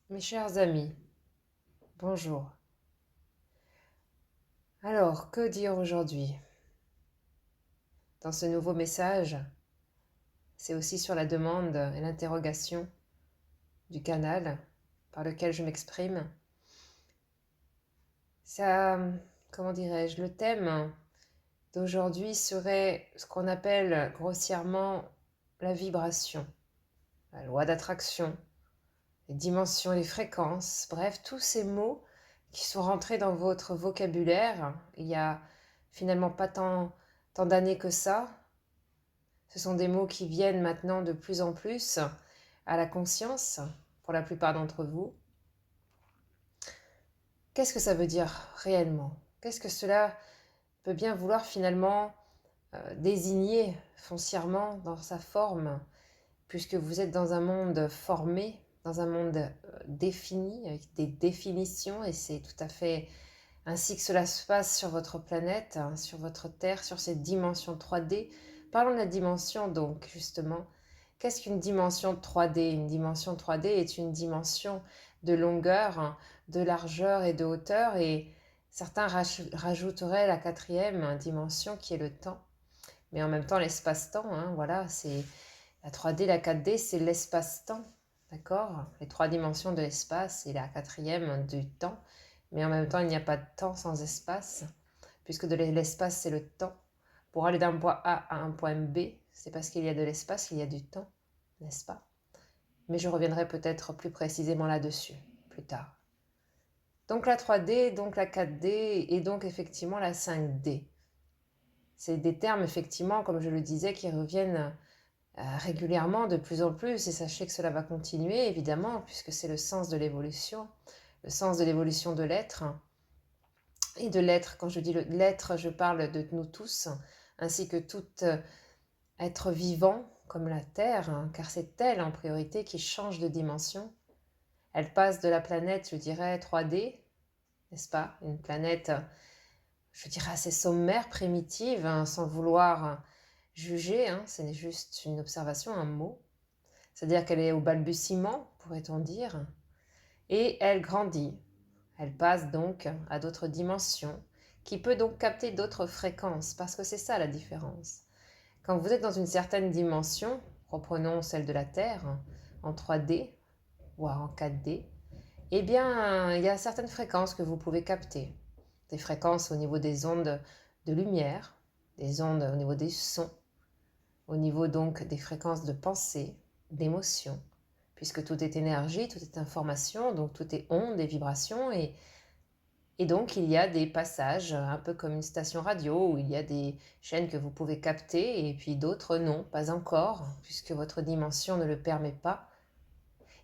Mes chers amis, bonjour. Alors, que dire aujourd'hui? Dans ce nouveau message, c'est aussi sur la demande et l'interrogation du canal par lequel je m'exprime. Ça, comment dirais-je, le thème d'aujourd'hui serait ce qu'on appelle grossièrement la vibration, la loi d'attraction, les dimensions, les fréquences, bref, tous ces mots qui sont rentrés dans votre vocabulaire il y a finalement pas tant d'années que ça. Ce sont des mots qui viennent maintenant de plus en plus à la conscience pour la plupart d'entre vous. Qu'est-ce que ça veut dire réellement? Qu'est-ce que cela peut bien vouloir finalement désigner foncièrement dans sa forme, puisque vous êtes dans un monde formé, dans un monde défini, avec des définitions, et c'est tout à fait ainsi que cela se passe sur votre planète, hein, sur votre Terre, sur cette dimension 3D. Parlons de la dimension donc, justement. Qu'est-ce qu'une dimension 3D? Une dimension 3D est une dimension de longueur, de largeur et de hauteur, et certains rajouteraient la quatrième dimension qui est le temps. Mais en même temps, l'espace-temps, hein, voilà, c'est la 3D, la 4D, c'est l'espace-temps, d'accord? Les trois dimensions de l'espace et la quatrième du temps. Mais en même temps, il n'y a pas de temps sans espace, puisque de l'espace, c'est le temps. Pour aller d'un point A à un point B, c'est parce qu'il y a de l'espace qu'il y a du temps, n'est-ce pas? Mais je reviendrai peut-être plus précisément là-dessus, plus tard. Donc la 3D, donc la 4D, et donc effectivement la 5D. C'est des termes, effectivement, comme je le disais, qui reviennent régulièrement, de plus en plus, et sachez que cela va continuer, évidemment, puisque c'est le sens de l'évolution de l'être. Et de l'être, quand je dis l'être, je parle de nous tous, ainsi que tout être vivant, comme la Terre, hein, car c'est elle en priorité qui change de dimension. Elle passe de la planète, je dirais, 3D, n'est-ce pas? Une planète, je dirais, assez sommaire, primitive, hein, sans vouloir juger, hein, c'est juste une observation, un mot. C'est-à-dire qu'elle est au balbutiement, pourrait-on dire, et elle grandit. Elle passe donc à d'autres dimensions, qui peut donc capter d'autres fréquences, parce que c'est ça la différence. Quand vous êtes dans une certaine dimension, reprenons celle de la Terre, en 3D, voire en 4D, eh bien, il y a certaines fréquences que vous pouvez capter. Des fréquences au niveau des ondes de lumière, des ondes au niveau des sons, au niveau donc des fréquences de pensée, d'émotion, puisque tout est énergie, tout est information, donc tout est ondes et vibrations, et donc il y a des passages, un peu comme une station radio, où il y a des chaînes que vous pouvez capter, et puis d'autres non, pas encore, puisque votre dimension ne le permet pas.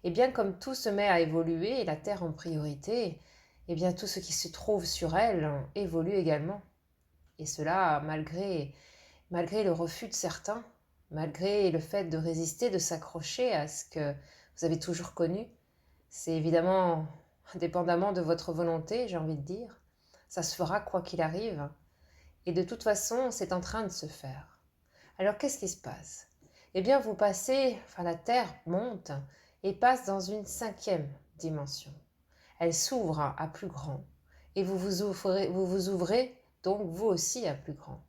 Et bien comme tout se met à évoluer, et la Terre en priorité, et bien tout ce qui se trouve sur elle évolue également. Et cela malgré le refus de certains, malgré le fait de résister, de s'accrocher à ce que vous avez toujours connu. C'est évidemment indépendamment de votre volonté, j'ai envie de dire. Ça se fera quoi qu'il arrive. Et de toute façon, c'est en train de se faire. Alors qu'est-ce qui se passe? Eh bien, vous passez, enfin la Terre monte et passe dans une cinquième dimension. Elle s'ouvre à plus grand. Et vous vous ouvrez donc vous aussi à plus grand,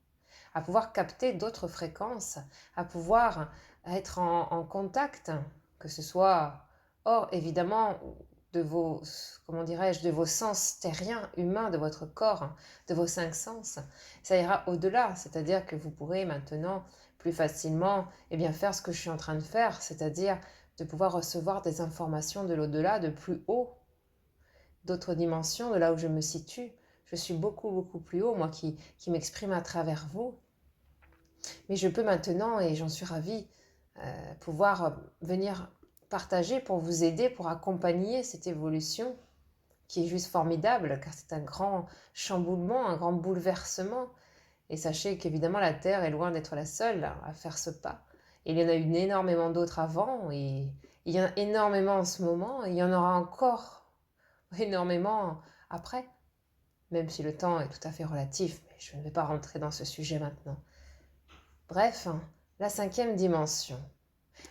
à pouvoir capter d'autres fréquences, à pouvoir être en contact, que ce soit hors évidemment de vos, comment dirais-je, de vos sens terriens, humains, de votre corps, de vos cinq sens. Ça ira au-delà, c'est-à-dire que vous pourrez maintenant plus facilement faire ce que je suis en train de faire, c'est-à-dire de pouvoir recevoir des informations de l'au-delà, de plus haut, d'autres dimensions, de là où je me situe. Je suis beaucoup, beaucoup plus haut, moi qui m'exprime à travers vous. Mais je peux maintenant, et j'en suis ravie, pouvoir venir partager pour vous aider, pour accompagner cette évolution qui est juste formidable, car c'est un grand chamboulement, un grand bouleversement. Et sachez qu'évidemment, la Terre est loin d'être la seule à faire ce pas. Et il y en a eu énormément d'autres avant, et il y en a énormément en ce moment, et il y en aura encore énormément après, même si le temps est tout à fait relatif, mais je ne vais pas rentrer dans ce sujet maintenant. Bref, la cinquième dimension.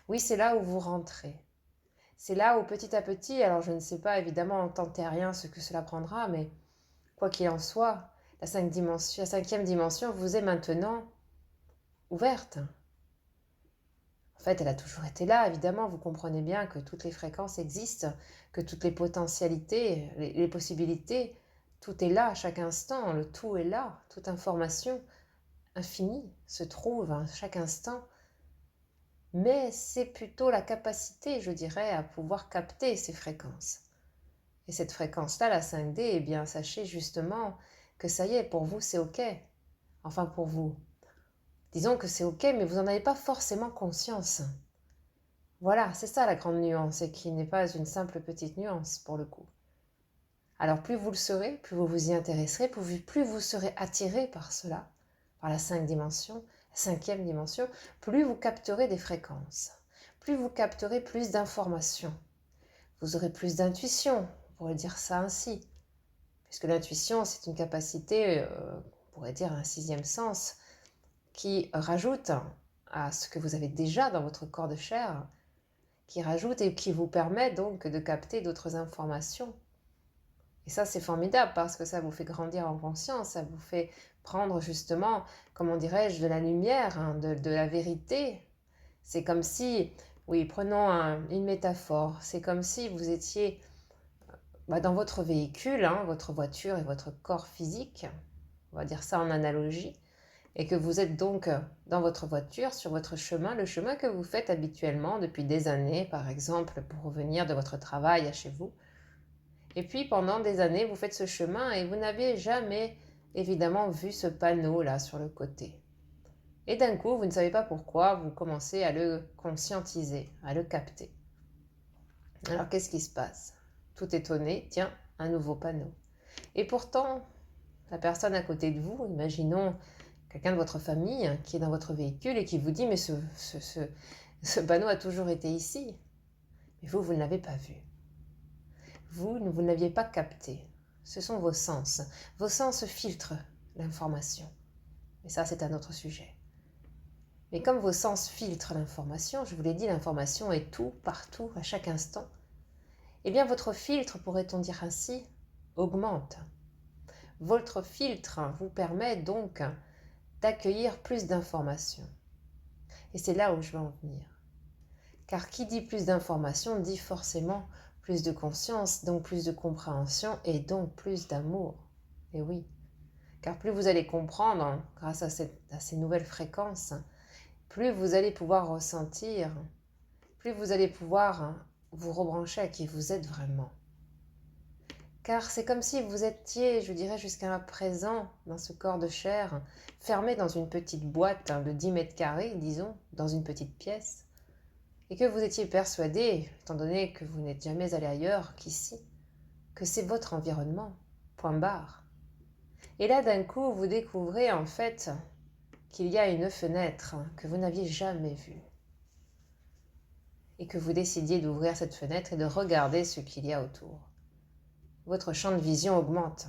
Oui, c'est là où vous rentrez. C'est là où petit à petit, alors je ne sais pas évidemment en tant que terrien ce que cela prendra, mais quoi qu'il en soit, la cinquième dimension vous est maintenant ouverte. En fait, elle a toujours été là, évidemment, vous comprenez bien que toutes les fréquences existent, que toutes les potentialités, les possibilités, tout est là à chaque instant, le tout est là, toute information infinie se trouve à chaque instant. Mais c'est plutôt la capacité, je dirais, à pouvoir capter ces fréquences. Et cette fréquence-là, la 5D, eh bien, sachez justement que ça y est, pour vous, c'est OK. Enfin, pour vous. Disons que c'est OK, mais vous n'en avez pas forcément conscience. Voilà, c'est ça la grande nuance, et qui n'est pas une simple petite nuance, pour le coup. Alors, plus vous le serez, plus vous vous y intéresserez, plus vous serez attiré par cela, par la 5 dimension, la cinquième dimension, plus vous capterez des fréquences, plus vous capterez plus d'informations. Vous aurez plus d'intuition, on pourrait dire ça ainsi. Puisque l'intuition, c'est une capacité, on pourrait dire un sixième sens, qui rajoute à ce que vous avez déjà dans votre corps de chair, qui rajoute et qui vous permet donc de capter d'autres informations. Et ça, c'est formidable parce que ça vous fait grandir en conscience, ça vous fait prendre justement, comment dirais-je, de la lumière, hein, de la vérité. C'est comme si, oui, prenons une métaphore, c'est comme si vous étiez dans votre véhicule, hein, votre voiture et votre corps physique, on va dire ça en analogie, et que vous êtes donc dans votre voiture, sur votre chemin, le chemin que vous faites habituellement depuis des années, par exemple, pour revenir de votre travail à chez vous. Et puis pendant des années, vous faites ce chemin et vous n'avez jamais évidemment vu ce panneau-là sur le côté. Et d'un coup, vous ne savez pas pourquoi, vous commencez à le conscientiser, à le capter. Alors qu'est-ce qui se passe? Tout étonné, tiens, un nouveau panneau. Et pourtant, la personne à côté de vous, imaginons quelqu'un de votre famille qui est dans votre véhicule et qui vous dit mais ce panneau a toujours été ici. Mais vous ne l'avez pas vu. Vous ne l'aviez pas capté. Ce sont vos sens. Vos sens filtrent l'information. Et ça, c'est un autre sujet. Mais comme vos sens filtrent l'information, je vous l'ai dit, l'information est tout, partout, à chaque instant. Eh bien, votre filtre, pourrait-on dire ainsi, augmente. Votre filtre vous permet donc d'accueillir plus d'informations. Et c'est là où je veux en venir. Car qui dit plus d'informations dit forcément plus de conscience, donc plus de compréhension et donc plus d'amour. Et oui, car plus vous allez comprendre grâce à ces nouvelles fréquences, plus vous allez pouvoir ressentir, plus vous allez pouvoir vous rebrancher à qui vous êtes vraiment. Car c'est comme si vous étiez, je dirais jusqu'à présent, dans ce corps de chair, fermé dans une petite boîte de 10 mètres carrés, disons, dans une petite pièce, et que vous étiez persuadé, étant donné que vous n'êtes jamais allé ailleurs qu'ici, que c'est votre environnement, point barre. Et là, d'un coup, vous découvrez en fait qu'il y a une fenêtre que vous n'aviez jamais vue. Et que vous décidiez d'ouvrir cette fenêtre et de regarder ce qu'il y a autour. Votre champ de vision augmente.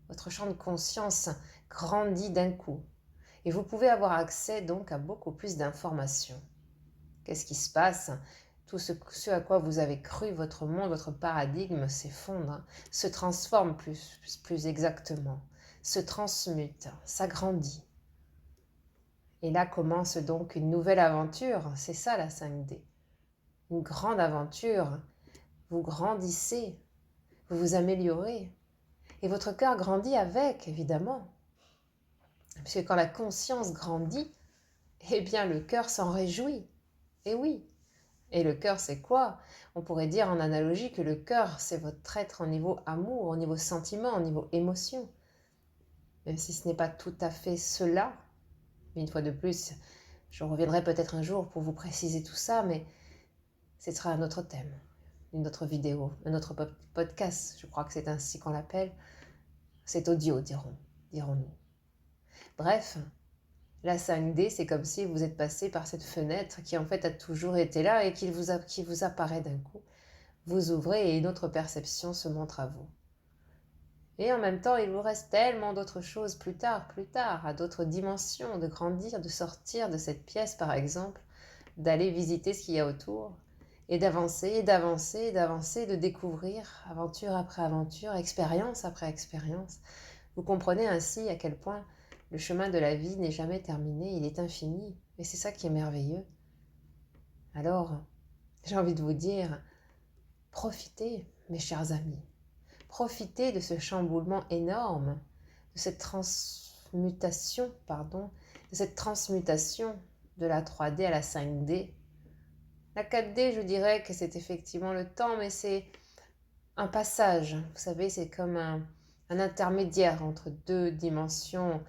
Votre champ de conscience grandit d'un coup. Et vous pouvez avoir accès donc à beaucoup plus d'informations. Qu'est-ce qui se passe? Tout ce à quoi vous avez cru, votre monde, votre paradigme s'effondre, se transforme plus exactement, se transmute, s'agrandit. Et là commence donc une nouvelle aventure, c'est ça la 5D. Une grande aventure, vous grandissez, vous vous améliorez, et votre cœur grandit avec, évidemment. Puisque quand la conscience grandit, eh bien le cœur s'en réjouit. Et oui. Et le cœur, c'est quoi? On pourrait dire en analogie que le cœur, c'est votre être au niveau amour, au niveau sentiment, au niveau émotion. Même si ce n'est pas tout à fait cela. Mais une fois de plus, je reviendrai peut-être un jour pour vous préciser tout ça, mais ce sera un autre thème, une autre vidéo, un autre podcast, je crois que c'est ainsi qu'on l'appelle. C'est audio, dirons-nous. Bref, la 5D, c'est comme si vous êtes passé par cette fenêtre qui en fait a toujours été là et qui vous apparaît d'un coup. Vous ouvrez et une autre perception se montre à vous. Et en même temps, il vous reste tellement d'autres choses plus tard, à d'autres dimensions, de grandir, de sortir de cette pièce par exemple, d'aller visiter ce qu'il y a autour. et d'avancer, et d'avancer, et d'avancer, de découvrir aventure après aventure, expérience après expérience. Vous comprenez ainsi à quel point le chemin de la vie n'est jamais terminé, il est infini, et c'est ça qui est merveilleux. Alors, j'ai envie de vous dire, profitez, mes chers amis, profitez de ce chamboulement énorme, de cette transmutation, de la 3D à la 5D. La 4D, je dirais que c'est effectivement le temps, mais c'est un passage. Vous savez, c'est comme un intermédiaire entre deux dimensions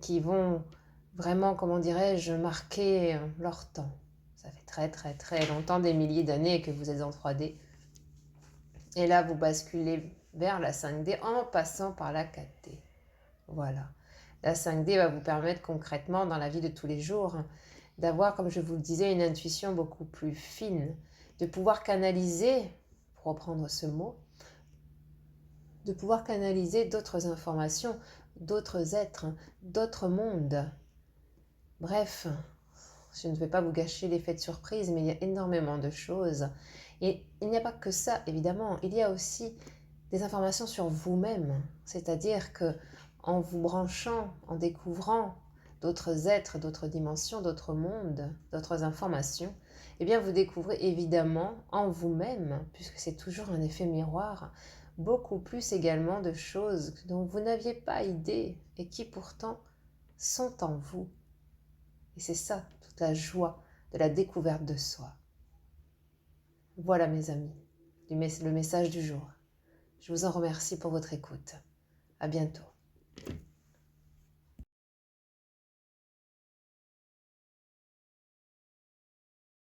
qui vont vraiment, comment dirais-je, marquer leur temps. Ça fait très très très longtemps, des milliers d'années que vous êtes en 3D. Et là, vous basculez vers la 5D en passant par la 4D. Voilà. La 5D va vous permettre concrètement, dans la vie de tous les jours, d'avoir, comme je vous le disais, une intuition beaucoup plus fine, de pouvoir canaliser, pour reprendre ce mot, de pouvoir canaliser d'autres informations, d'autres êtres, d'autres mondes. Bref, je ne vais pas vous gâcher l'effet de surprise, mais il y a énormément de choses. Et il n'y a pas que ça, évidemment. Il y a aussi des informations sur vous-même. C'est-à-dire que en vous branchant, en découvrant d'autres êtres, d'autres dimensions, d'autres mondes, d'autres informations, eh bien vous découvrez évidemment en vous-même, puisque c'est toujours un effet miroir, beaucoup plus également de choses dont vous n'aviez pas idée et qui pourtant sont en vous. Et c'est ça, toute la joie de la découverte de soi. Voilà mes amis, le message du jour. Je vous en remercie pour votre écoute. À bientôt.